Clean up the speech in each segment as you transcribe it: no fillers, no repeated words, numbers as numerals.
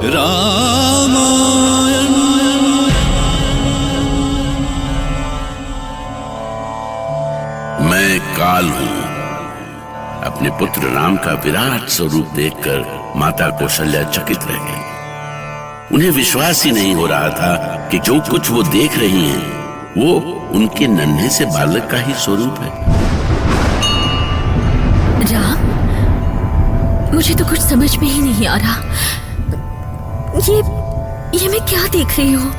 रामायण। मैं काल हूँ। अपने पुत्र राम का विराट स्वरूप देखकर माता कौशल्या चकित रह गई। उन्हें विश्वास ही नहीं हो रहा था कि जो कुछ वो देख रही हैं, वो उनके नन्हे से बालक का ही स्वरूप है। राम, मुझे तो कुछ समझ में ही नहीं आ रहा। ये मैं क्या देख रही हूँ?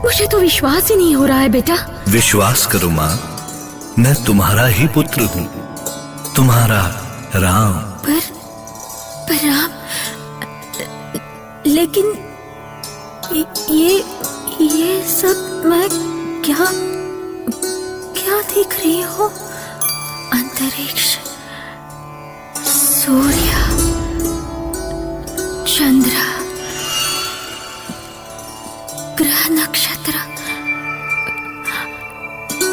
मुझे तो विश्वास ही नहीं हो रहा है बेटा। विश्वास करो माँ, मैं तुम्हारा ही पुत्र हूँ, तुम्हारा राम। पर राम, लेकिन ये सब मैं क्या देख रही हूँ? अंतरिक्ष, सूर्य, चंद्र, ग्रह, नक्षत्र,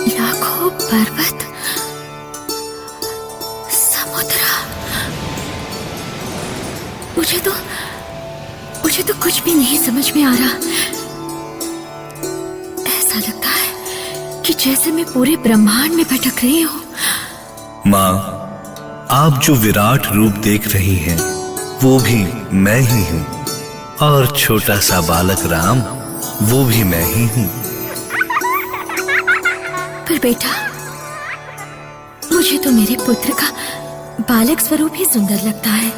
लाखों पर्वत, समुद्र। मुझे तो कुछ भी नहीं समझ में आ रहा। ऐसा लगता है कि जैसे मैं पूरे ब्रह्मांड में भटक रही हूँ। माँ, आप जो विराट रूप देख रही हैं, वो भी मैं ही हूँ, और छोटा सा बालक राम, वो भी मैं ही हूँ। पर बेटा, मुझे तो मेरे पुत्र का बालक स्वरूप ही सुंदर लगता है।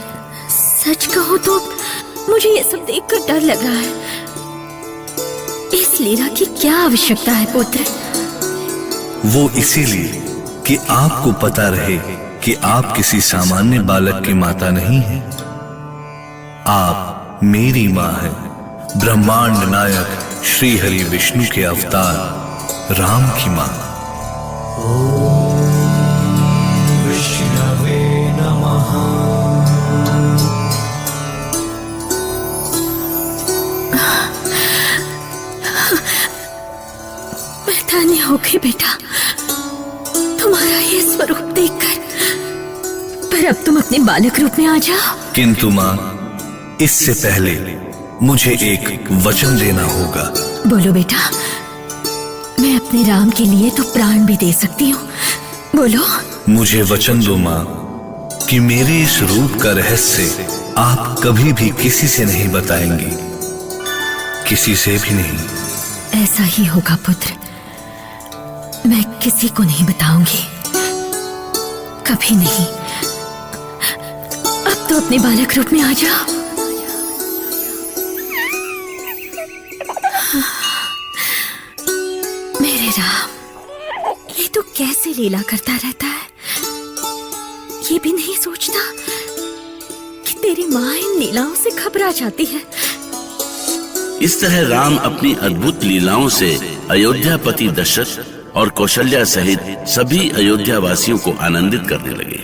सच कहो तो मुझे ये सब देखकर डर लग रहा है। इस लीला की क्या आवश्यकता है पुत्र? वो इसीलिए कि आपको पता रहे कि आप किसी सामान्य बालक की माता नहीं हैं। आप मेरी माँ हैं, ब्रह्मांड नायक श्री हरि विष्णु के अवतार राम की माँ। विष्णवे नमः। मैं धन्य हो गई बेटा तुम्हारा ये स्वरूप देखकर। पर अब तुम अपने बालक रूप में आ जाओ। किंतु माँ, इससे पहले मुझे एक वचन देना होगा। बोलो बेटा, मैं अपने राम के लिए तो प्राण भी दे सकती हूँ। बोलो। मुझे वचन दो माँ कि मेरे इस रूप का रहस्य आप कभी भी किसी से नहीं बताएंगी, किसी से भी नहीं। ऐसा ही होगा पुत्र, मैं किसी को नहीं बताऊंगी, कभी नहीं। अब तो अपने बालक रूप में आ जाओ। मेरे राम, ये तो कैसे लीला करता रहता है। ये भी नहीं सोचता कि तेरी माँ इन लीलाओं से घबरा जाती है। इस तरह राम अपनी अद्भुत लीलाओं से अयोध्यापति दशरथ और कौशल्या सहित सभी अयोध्या वासियों को आनंदित करने लगे।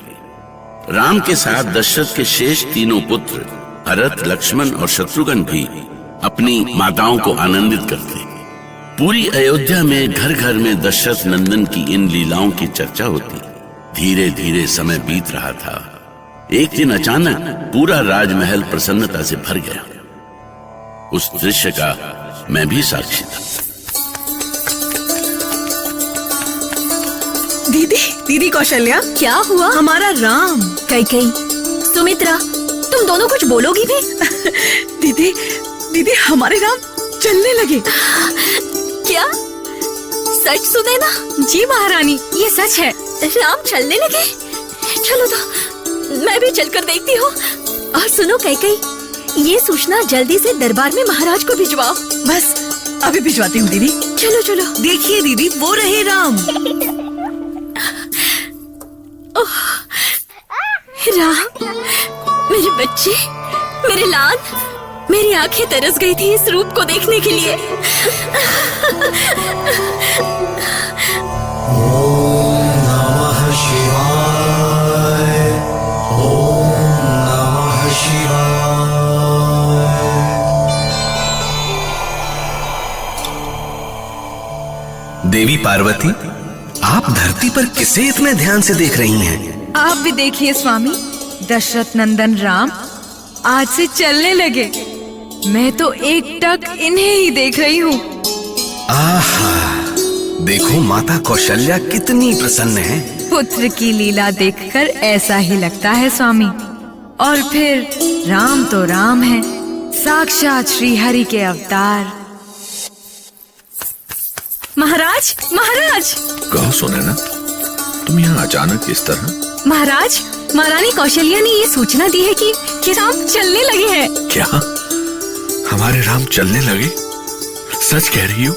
राम के साथ दशरथ के शेष तीनों पुत्र भरत, लक्ष्मण और शत्रुघ्न भी अपनी माताओं को आनंदित करते। पूरी अयोध्या में घर घर में दशरथ नंदन की इन लीलाओं की चर्चा होती। धीरे धीरे समय बीत रहा था। एक दिन अचानक पूरा राजमहल प्रसन्नता से भर गया। उस दृश्य का मैं भी साक्षी था। दीदी कौशल्या, क्या हुआ? हमारा राम। कैकेयी, सुमित्रा, तुम दोनों कुछ बोलोगी भी? दीदी हमारे राम चलने लगे। क्या? सच सुने ना? जी महारानी, ये सच है। राम चलने लगे? चलो तो मैं भी चलकर देखती हूँ। और सुनो कैकेयी, ये सूचना जल्दी से दरबार में महाराज को भिजवाओ। बस अभी भिजवाती हूँ दीदी। चलो चलो। देखिए दीदी, वो रहे राम। राम, मेरे बच्चे, मेरे लाल, मेरी आंखें तरस गई थी इस रूप को देखने के लिए। ओम नमः शिवाय, ओम नमः शिवाय। देवी पार्वती, आप धरती पर किसे इतने ध्यान से देख रही हैं? आप भी देखिए स्वामी, दशरथ नंदन राम आज से चलने लगे। मैं तो एक टक इन्हें ही देख रही हूँ। आहा, देखो माता कौशल्या कितनी प्रसन्न है। पुत्र की लीला देखकर ऐसा ही लगता है स्वामी। और फिर राम तो राम है, साक्षात श्री हरि के अवतार। महाराज, महाराज। कहो सुनैना, तुम यहाँ अचानक इस तरह? महाराज, महारानी कौशल्या ने ये सूचना दी है कि राम चलने लगे हैं। क्या हमारे राम चलने लगे? सच कह रही हो?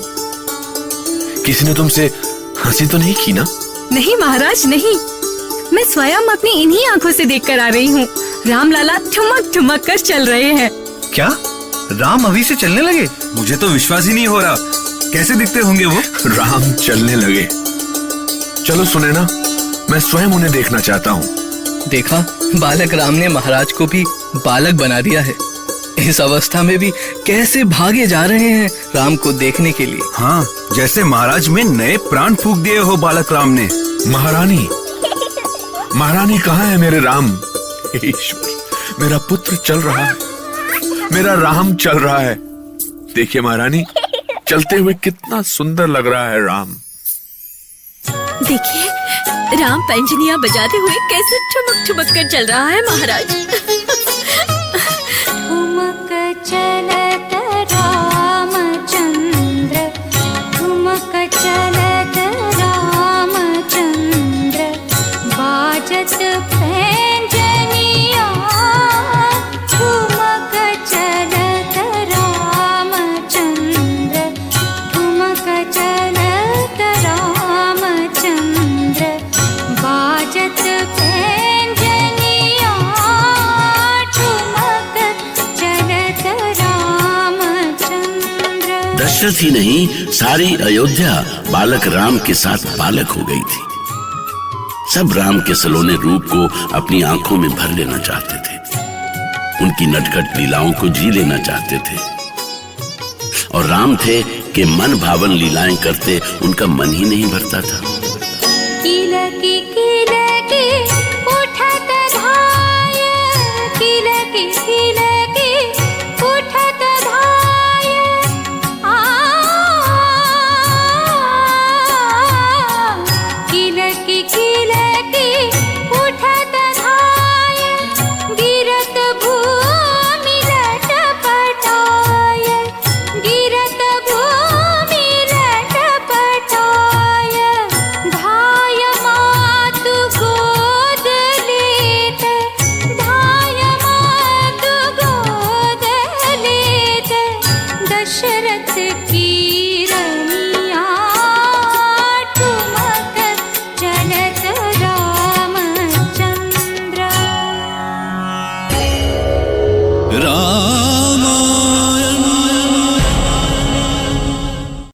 किसी ने तुमसे हंसी तो नहीं की ना? नहीं महाराज, नहीं। मैं स्वयं अपनी इन्हीं आंखों से देखकर आ रही हूँ। राम लाला ठुमक ठुमक कर चल रहे हैं। क्या राम अभी से चलने लगे? मुझे तो विश्वास ही नहीं हो रहा। कैसे दिखते होंगे वो? राम चलने लगे। चलो सुनैना, मैं स्वयं उन्हें देखना चाहता हूँ। देखा, बालक राम ने महाराज को भी बालक बना दिया है। इस अवस्था में भी कैसे भागे जा रहे हैं राम को देखने के लिए। हाँ, जैसे महाराज में नए प्राण फूंक दिए हो बालक राम ने। महारानी, महारानी कहाँ है मेरे राम? ईश्वर, मेरा पुत्र चल रहा है, मेरा राम चल रहा है। देखिए महारानी, चलते हुए कितना सुंदर लग रहा है राम। देखिए, राम पंजनियां बजाते हुए कैसे ठुमक ठुमक कर चल रहा है महाराज। ठुमक चलत रामचंद्र, ठुमक चलत रामचंद्र, बाजत पैंजनिया। ठुमक चलत रामचंद्र, ठुमक चलत रामचंद्र, बाजत पैंजनिया। ठुमक चलत रामचंद्र। दशरथ ही नहीं, सारी अयोध्या बालक राम के साथ बालक हो गई थी। सब राम के सलोने रूप को अपनी आंखों में भर लेना चाहते थे, उनकी नटखट लीलाओं को जी लेना चाहते थे। और राम थे कि मन भावन लीलाएं करते उनका मन ही नहीं भरता था। किलकी किलकी उठत धाय, किलकी किलकी उठत धाय। किलकी किलकी उठत धाय, गिरत भूमि लटपटाय, गिरत भूमि लटपटाय। धाय मातु गोद लेत, धाय मातु गोद लेत, दशरथ की